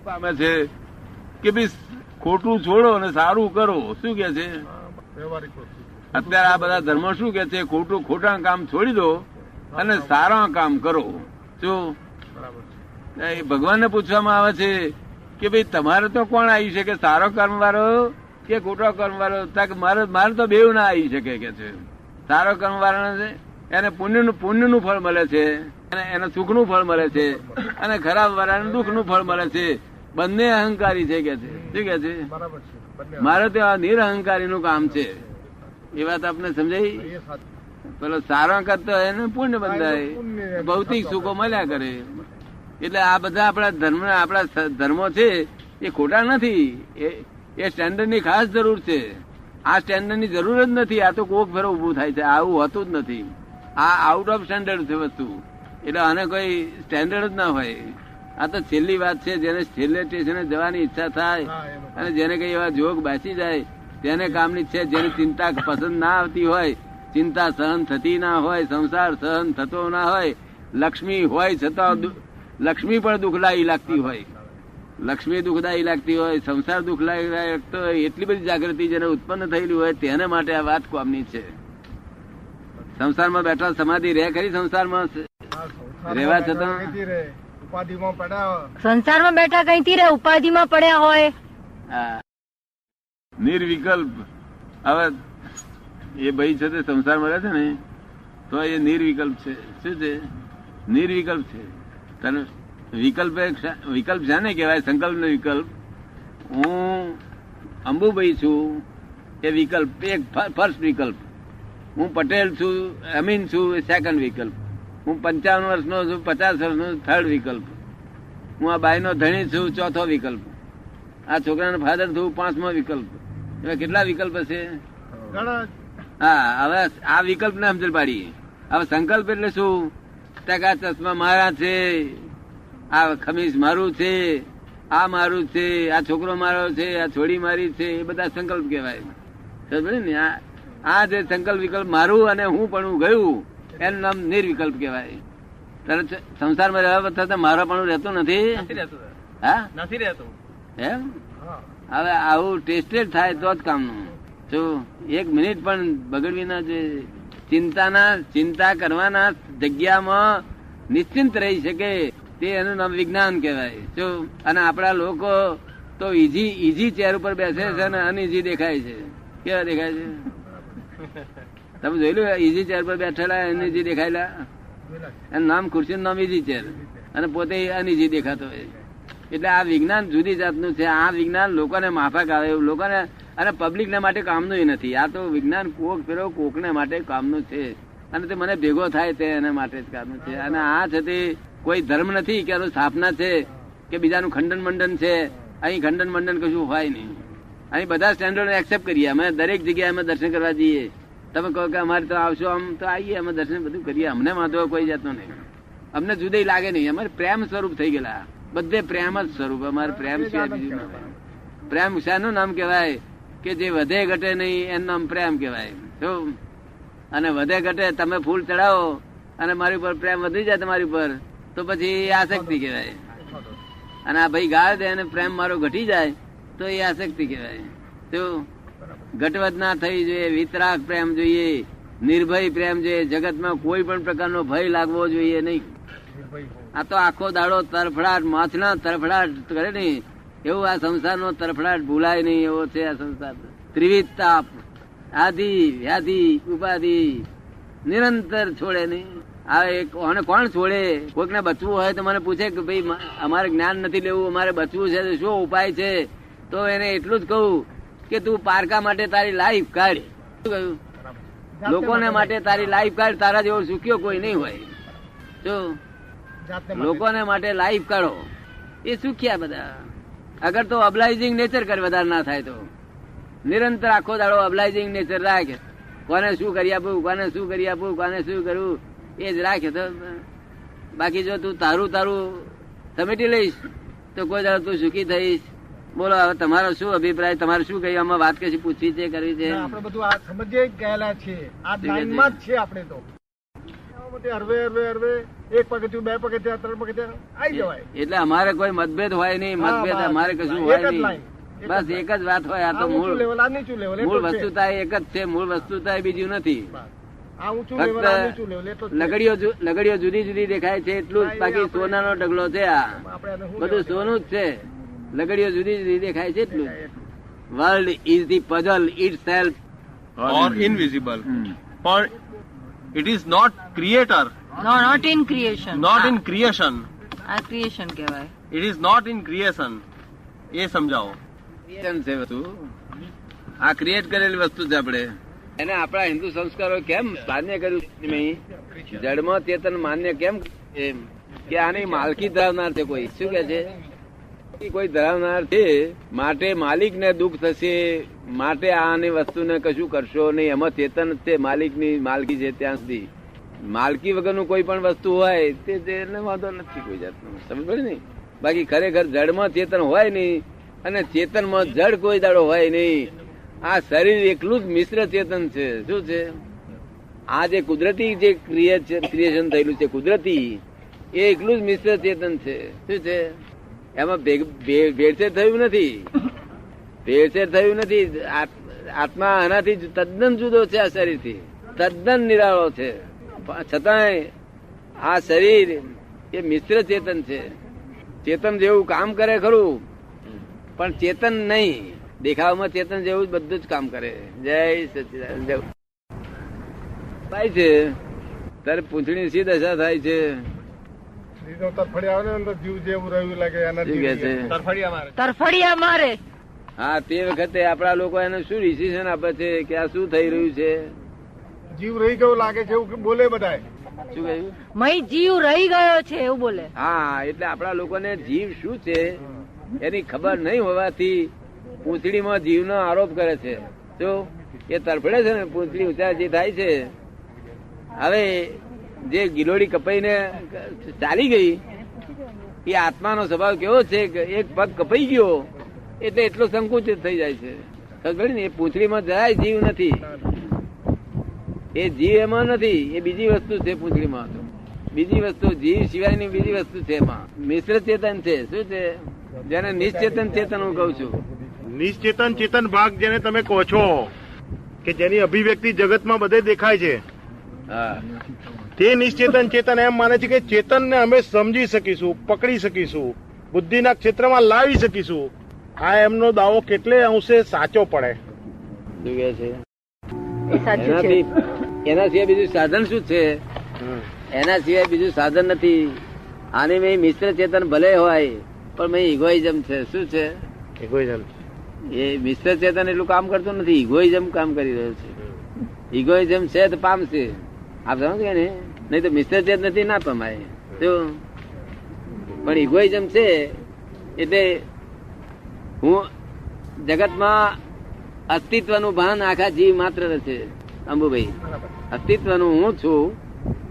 પામે છે કે ભાઈ ખોટું છોડો અને સારું કરો. શું કે છે અત્યારે આ બધા ધર્મો શું કે છે? ખોટા કામ છોડી દો અને સારા કામ કરો. શું ભગવાનને પૂછવામાં આવે છે કે ભાઈ તમારે તો કોણ આવી શકે, સારો કર્મ વાળો કે ખોટો કર્મ વાળો? મારે તો બેવ ના આવી શકે કે છે. સારો કર્મ વાળાને છે એને પુણ્યનું ફળ મળે છે, એને સુખનું ફળ મળે છે, અને ખરાબ વાળાને દુઃખનું ફળ મળે છે. બંને અહંકારી છે કે છે. શું કે છે? મારે તો આ નિરહંકારી નું કામ છે. એ વાત આપને સમજાઈ? પેલો સારો કરતો એને પુણ્ય બંધાય, ભૌતિક સુખો મળ્યા કરે. એટલે આ બધા આપણા ધર્મો છે એ ખોટા નથી. એ સ્ટેન્ડર્ડ ની ખાસ જરૂર છે. આ સ્ટેન્ડર્ડ ની જરૂર જ નથી. આ તો કોક ફેરો ઉભું થાય છે. આવું હોતું જ નથી. આ આઉટ ઓફ સ્ટેન્ડર્ડ છે વસ્તુ. એટલે આને કોઈ સ્ટેન્ડર્ડ જ ના હોય. આ તો છેલ્લી વાત છે. જેને છેલ્લે સ્ટેશને જવાની ઈચ્છા થાય અને જેને કઈ એવા જોગ બેસી જાય તેને કામની છે. જેની ચિંતા પસંદ ના આવતી હોય, ચિંતા સહન થતી ના હોય, સંસાર સહન થતો ના હોય, લક્ષ્મી હોય છતાં લક્ષ્મી પણ દુઃખદાયી લાગતી હોય, લક્ષ્મી દુઃખદાયી લાગતી હોય, સંસાર દુઃખદાયી લાગતો હોય, એટલી બધી જાગૃતિ જેને ઉત્પન્ન થયેલી હોય તેને માટે આ વાત કામની છે. સંસારમાં બેઠા સમાધિ રહે ખરી? સંસારમાં રહેવા છતાં ઉપાધિમાં પડ્યા, સંસારમાં બેઠા કઈથી રે ઉપાધિમાં પડ્યા હોય. નિર્વિકલ્પ. હવે એ ભાઈ છે તે સંસારમાં રહે છે ને તો એ નિર્વિકલ્પ છે. શું છે? નિર્વિકલ્પ છે. વિકલ્પ શાને કહેવાય? સંકલ્પ નો વિકલ્પ. હું અંબુભાઈ છું એ વિકલ્પ, એક ફર્સ્ટ વિકલ્પ. હું પટેલ છું, અમીન છું એ સેકન્ડ વિકલ્પ. હું 55 વર્ષનો છું, 50 વર્ષનો થર્ડ વિકલ્પ. હું આ બાઈ નો ધણી છું ચોથો વિકલ્પ. આ છોકરાનો ફાધર છું પાંચમો વિકલ્પ. એવા કેટલા વિકલ્પ છે? હા, હવે આ વિકલ્પ ને સમજણ પાડીએ. હવે સંકલ્પ એટલે શું? ટકા ચશ્મા મારા છે, આ ખમીસ મારું છે, આ મારું છે, આ છોકરો મારો છે, આ છોડી મારી છે, એ બધા સંકલ્પ કહેવાય. સમજે ને? આ જે સંકલ્પ વિકલ્પ મારું અને હું પણ ગયું એનું નામ નિર્વિકલ્પ કહેવાય. ત્યારે સંસારમાં રહેવા છતાં મારો પણ રહેતું નથી. હા, નથી રહેતું એમ. હવે આવું ટેસ્ટેડ થાય તો જ કામનું. જો એક મિનિટ પણ બગડવી ના જોઈએ. ચિંતા કરવાના જગ્યામાં નિશ્ચિંત રહી શકે તે એનું નામ વિજ્ઞાન કહેવાય. જો અને આપણા લોકો તો ઈઝી ચેર ઉપર બેસે છે અને અનઈઝી દેખાય છે. કેવા દેખાય છે? તમે જોયેલું? ઈઝી ચેર પર બેઠેલા અનઈઝી દેખાયેલા. એનું નામ ખુરશીનું નામ ઈઝી ચેર અને પોતે અનઈઝી દેખાતો હોય. એટલે આ વિજ્ઞાન જુદી જાતનું છે. આ વિજ્ઞાન લોકોને માફક આવે એવું લોકોને અને પબ્લિક ને માટે કામનું નથી. આ તો વિજ્ઞાન કોકને માટે કામનું છે અને તે મને ભેગો થાય તે એના માટે જ કામનું છે. અને આ છે તે કોઈ ધર્મ નથી કે સ્થાપના છે કે બીજાનું ખંડન મંડન છે. અહીં ખંડન મંડન કશું હોય નહીં. અહીં બધા સ્ટેન્ડર્ડ એક્સેપ્ટ કરીએ. અમે દરેક જગ્યાએ અમે દર્શન કરવા જઈએ. તમે કહો કે અમારે તો આવશો, આમ તો આવીએ, અમે દર્શન બધું કરીએ. અમને વાંધો કોઈ જાતનો નહીં. અમને જુદી લાગે નહીં. અમારે પ્રેમ સ્વરૂપ થઈ ગયેલા. બધે પ્રેમ જ સ્વરૂપ. અમારે પ્રેમ સિવાય બીજું ના હોય. પ્રેમ શાનું નામ કહેવાય? કે જે વધે ઘટે નહીં એનું નામ પ્રેમ કહેવાય. શું? અને વધે ઘટે તમે ફૂલ ચડાવો અને મારી ઉપર પ્રેમ વધી જાય તમારી ઉપર તો પછી આસક્તિ કહેવાય. અને આ ભાઈ ગાળ દે અને પ્રેમ મારો ઘટી જાય તો એ આસક્તિ કહેવાય. શું? ઘટવત ના થઈ જોઈએ. વિતરાગ પ્રેમ જોઈએ, નિર્ભય પ્રેમ જોઈએ. જગતમાં કોઈ પણ પ્રકારનો ભય લાગવો જોઈએ નહીં. આ તો આખો દાડો તરફડાટ, માછના તરફડાટ કરે નહીં એવું આ સંસારનો તરફડાટ ભૂલાય નહીં એવો છે આ સંસાર. ત્રિવિધ તાપ, આધિ વ્યાધિ ઉપાધિ નિરંતર છોડે નહીં. આ એક કોણ છોડે? કોઈકને બચવું હોય તો મને પૂછે કે ભાઈ અમારે જ્ઞાન નથી લેવું, અમારે બચવું છે તો શું ઉપાય છે? તો એને એટલું જ કહું કે તું પારકા માટે તારી લાઈફ કાઢ. શું કહ્યું? લોકોને માટે તારી લાઈફ કાઢ. તારા જેવો સુખ્યો કોઈ નહીં હોય. જો લોકોને માટે લાઈફ કાઢો એ સુખ્યા બધા. અગર તો અબલાઇઝિંગ નેચર કર વધારે ના થાય તો નિરંતર આખો દાડો અબલાઇઝિંગ નેચર રાખે. કોને શું કરી આપવું, કોને શું કરી આપવું, કોને શું કરવું એ જ રાખે તો. બાકી જો તું તારું સમેટી લઈશ તો કોઈ દાડો તું સુખી થઈશ. બોલો હવે તમારો શું અભિપ્રાય? તમારે શું કહ્યું? આમાં વાત કશી પૂછવી છે, કરવી છે? આપણે બધું આ સમજીએ ગયેલા છીએ. આ લાઈનમાં જ છે આપણે તો. પોતે હરવે હરવે હરવે એક પગથિયું, બે પગથિયા, ત્રણ પગથિયા આવી જવાય. એટલે અમારે કોઈ મતભેદ હોય નહીં, હા, મતભેદ બસ. અમારે કશું એક હોય જ નહીં. લાઈન, એક જ બસ એક જ વાત હોય. આ તો આ ઊંચું મૂળ લેવલ, આ નીચું લેવલ, એટલું મૂળ જ છે. વસ્તુતા એક જ છે. મૂળ વસ્તુતા બીજું નથી. બસ. આ ઊંચું લેવલ, આ નીચું લેવલ, એટલું જ છે. લગડીઓ જુદી જુદી દેખાય છે એટલું જ. હા, એ બાકી આપણે- સોનાનો ઢગલો છે. આ આપણે એને શું બધું લેવા સોનું જ છે. લગડીઓ જુદી જુદી દેખાય છે એટલું. World is the puzzle itself. or invisible. For it is not creator, no not in creation not in creation. આ ક્રિએશન કહેવાય. It is not in creation. એ સમજાવો. છે વસ્તુ. આ ક્રિએટ કરેલી વસ્તુ છે. આપણે એને આપણા હિન્દુ સંસ્કારો કેમ માન્ય કર્યું નહીં? જડમાં ચેતન માન્ય કેમ એમ કે આની માલકી ધરાવનાર છે કોઈ. શું કે છે? કોઈ ધરાવનાર છે માટે માલિક ને દુઃખ થશે, માટે આની વસ્તુને કશું કરશો નહીં. એમાં ચેતન જ છે, માલિકની માલકી છે ત્યાં સુધી. માલકી વગરનું કોઈ પણ વસ્તુ હોય તેને વાંધો નથી કોઈ જાતનો. સમજ પડે ને? બાકી ખરેખર જડમાં ચેતન હોય નહીં અને ચેતનમાં જડ કોઈ દાડો હોય નહીં. આ શરીર એકલું જ મિશ્ર ચેતન છે. શું છે? આ જે કુદરતી જે ક્રિએશન થયેલું છે કુદરતી, એ એકલું જ મિશ્ર ચેતન છે. શું છે? એમાં ભેળસેળ થયું નથી. ભેળસેળ થયું નથી. આત્મા આનાથી તદ્દન જુદો છે. આ શરીરથી તદ્દન નિરાળો છે. છતાંય આ શરીર એ મિશ્ર ચેતન છે. ચેતન જેવું કામ કરે ખરું, પણ ચેતન નહીં. દેખાવમાં ચેતન જેવું જ બધું જ કામ કરે. જય સચિદાનંદ. થાય છે ત્યારે પૂંછડી સી દશા થાય છે? સ્ત્રીનો તરફડી આવે ને અંદર જીવ જેવું રહ્યું લાગે એના શું કે છે? તરફડિયા મારે. હા, તે વખતે આપણા લોકો એને શું ડિસિઝન આપે છે કે આ શું થઈ રહ્યું છે? જીવ રહી ગયો લાગે છે એવું બોલે બધાય. શું કહ્યું? મય જીવ રહી ગયો છે એવું બોલે. હા, એટલે આપણા લોકોને જીવ શું છે એની ખબર નહીં હોવાથી પૂંછડીમાં જીવનો આરોપ કરે છે. શું એ તરફડે છે ને પૂંછડી ઊંચાઈ થાય છે. હવે જે ગિલોડી કપાઈને ચાલી ગઈ એ આત્માનો સ્વભાવ કેવો છે કે એક પગ કપાઈ ગયો એટલે એટલો સંકુચિત થઈ જાય છે. ખબર ને? એ પૂંછડીમાં જરાય જીવ નથી. એ જીવ એમાં નથી. એ બીજી વસ્તુ છે પૂંછડીમાં. બીજી વસ્તુ જીવ સિવાયની બીજી વસ્તુ છે. એમાં મિશ્ર ચેતન છે. શું છે? જેને નિશ્ચેતન ચેતન હું કઉ છું. નિશ્ચેતન ચેતન ભાગ જેને તમે કહો છો કે જેની અભિવ્યક્તિ જગતમાં બધે દેખાય છે, હા, તે નિશ્ચેતન ચેતન એમ માને છે કે ચેતનને અમે સમજી શકીશું, પકડી શકીશું, બુદ્ધિના ક્ષેત્રમાં લાવી શકીશું. આ એમનો દાવો કેટલે અંશે સાચો પડે? શું કે છે? એ સાચું છે. એના સિવાય બીજું સાધન શું છે? એના સિવાય બીજું સાધન નથી. આની મેં મિશ્ર ચેતન ભલે હોય પણ મેં ઇગોઇઝમ છે. શું છે? ઇગોઇઝમ. એ મિશ્ર ચેતન એટલું કામ કરતું નથી. ઇગોઇઝમ કામ કરી રહ્યું છે. ઇગોઇઝમ છે તો પામશે. આપ સમજ ગયા ને? નહીં તો મિશ્ર ચેતન નથી, ના પમાય. શું? પણ ઇગોઇઝમ છે એટલે હું જગતમાં અસ્તિત્વનું ભાન આખા જીવ માત્ર છે. અંબુભાઈ, અસ્તિત્વનું હું છું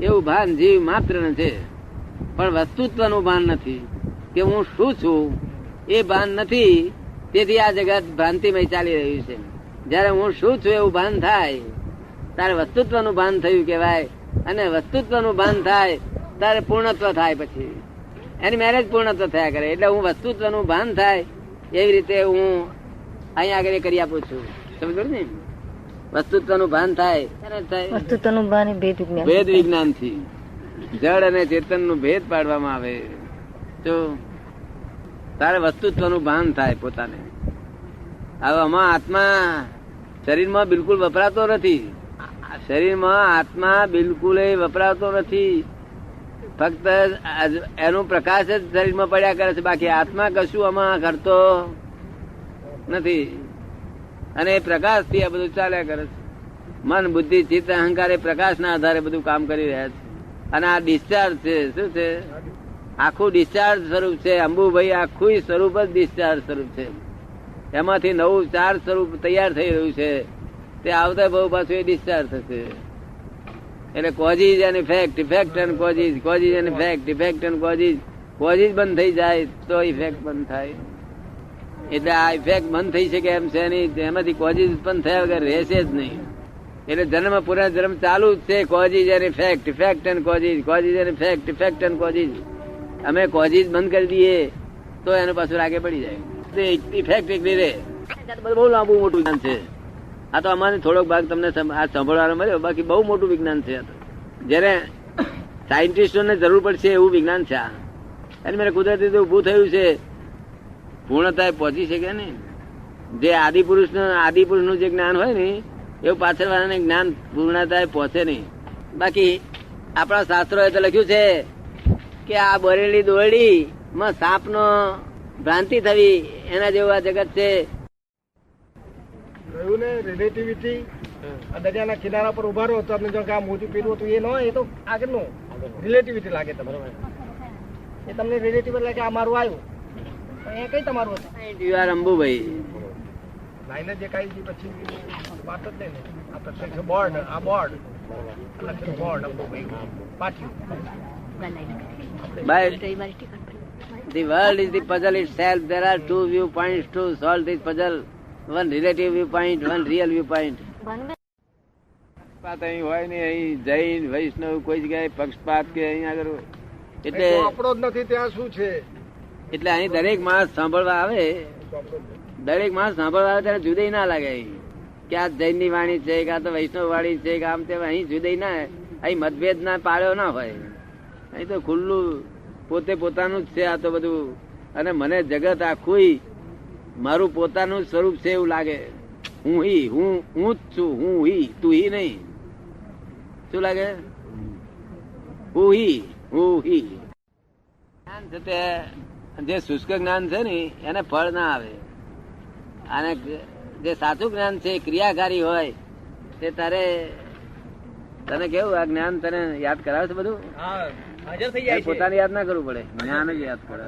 એવું ભાન જીવ માત્ર છે, પણ વસ્તુત્વનું ભાન નથી કે હું શું છું એ ભાન નથી. તેથી આ જગત ભ્રાંતિમય ચાલી રહ્યું છે. જયારે હું શું છું એવું ભાન થાય ત્યારે વસ્તુત્વનું ભાન થયું કહેવાય, અને વસ્તુત્વનું ભાન થાય ત્યારે પૂર્ણત્વ થાય. પછી એની મેરેજ પૂર્ણત્વ થયા કરે. એટલે હું વસ્તુત્વનું ભાન થાય એવી રીતે હું અહીંયા આગળ કરી આપું છું. સમજ ને? વસ્તુત્વનું ભાન થાય વસ્તુત્વનું ભાન એ ભેદ વિજ્ઞાન. ભેદ વિજ્ઞાન થી જળ અને ચેતન નું ભેદ પાડવામાં આવે તો તારે વસ્તુત્વનું ભાન થાય પોતાને. હવે આમાં આત્મા શરીરમાં બિલકુલ વપરાતો નથી. શરીરમાં આત્મા બિલકુલ વપરાતો નથી. ફક્ત એનું પ્રકાશ જ શરીરમાં પડ્યા કરે છે. બાકી આત્મા કશું આમાં કરતો નથી. અને એ પ્રકાશ થી આ બધું ચાલ્યા કરે છે. મન, બુદ્ધિ, ચિત્ત, અહંકાર એ પ્રકાશના આધારે બધું કામ કરી રહ્યા છે. અને આ ડિસ્ચાર્જ છે. શું છે? આખું ડિસ્ચાર્જ સ્વરૂપ છે. અંબુભાઈ, આખું સ્વરૂપ જ ડિસ્ચાર્જ સ્વરૂપ છે. એમાંથી નવું ચાર સ્વરૂપ તૈયાર થઈ રહ્યું છે. તે આવતા બહુ પાછું એ ડિસ્ચાર્જ થશે. એટલે causes and effect, effect and causes, causes and effect, effect and causes. Causes બંધ થઈ જાય તો ઇફેક્ટ બંધ થાય. એટલે આ ઇફેક્ટ બંધ થઈ શકે એમ છે નહીં. એમાંથી કોઝિસ ઉત્પન્ન થયા વગર રહેશે જ નહીં. એટલે જન્મ પુનર્જન્મ ચાલુ જ છે. Causes and effect, effect and causes, causes and effect, effect and causes. અમે કોઝિસ બંધ કરી દઈએ તો એનું પાછું આગે પડી જાય. ઇફેક્ટ એકલી રે. બહુ લાંબુ મોટું જ્ઞાન છે આ તો. અમારે થોડોક ભાગ તમને આ સાંભળવાનો મળ્યો, બાકી બહુ મોટું વિજ્ઞાન છે આ તો. જયારે સાયન્ટિસ્ટોને જરૂર પડશે એવું વિજ્ઞાન છે આ. અને મેં કુદરતી રીતે ઉભું થયું છે, પૂર્ણતાએ પહોંચી શકે ને. જે આદિપુરુષનું જે જ્ઞાન હોય ને એવું પાછળ વાળાને જ્ઞાન પૂર્ણતાએ પહોંચે નહીં. બાકી આપણા શાસ્ત્રોએ તો લખ્યું છે કે આ બરેલી દોરડી માં સાપ નો ભ્રાંતિ થવી એના જેવું આ જગત છે. રહ્યું ને રિલેટિવિટી. દરિયાના કિનારા પર ઉભા રહો તો તમને જો કે આ મોજું પીરું હતું એ ન હોય, એ તો આગળનું રિલેટિવિટી લાગે તમને. એ તમને રિલેટિવ લાગે આ મારું આવ્યું એ કઈ તમારું હતું? You are Ambubhai. લાઈને જે કાંઈ પછી વાત જ નહીં ને. આ પ્રત્યક્ષ બોર્ડ, આ બોર્ડ બોર્ડ અંબુભાઈ પાછું. By the world is the puzzle itself. There are two viewpoints to solve this puzzle. One relative viewpoint, one real viewpoint. પક્ષપાત અહીં હોય ને, અહીં જૈન વૈષ્ણવ કોઈ જગ્યાએ પક્ષપાત કે અહીં આગળ એટલે આપણો જ નથી ત્યાં શું છે? એટલે અહીં દરેક માણસ સાંભળવા આવે, દરેક માણસ સાંભળવા આવે ત્યારે જુદાઈ ના લાગે અહીં કે આ જૈન ની વાણી છે કે આ તો વૈષ્ણવ વાણી છે કે આમ તેમ. અહીં જુદાઈ ના, અહીં મતભેદ ના પાળ્યો ના હોય. અહીં તો ખુલ્લું પોતે પોતાનું જ છે આ તો બધું. અને મને જગત આખું મારું પોતાનું સ્વરૂપ છે એવું લાગે. હું જ છું, હું તું હી નહીં. શું લાગે? હું જ્ઞાન છે તે જે શુષ્ક જ્ઞાન છે ને એને ફળ ના આવે. અને જે સાચું જ્ઞાન છે ક્રિયાકારી હોય તે તારે તને કેવું આ જ્ઞાન તને યાદ કરાવે છે બધું. હાજર થઈ જાય છે. પોતાને યાદ ના કરવું પડે, જ્ઞાન જ યાદ કરે.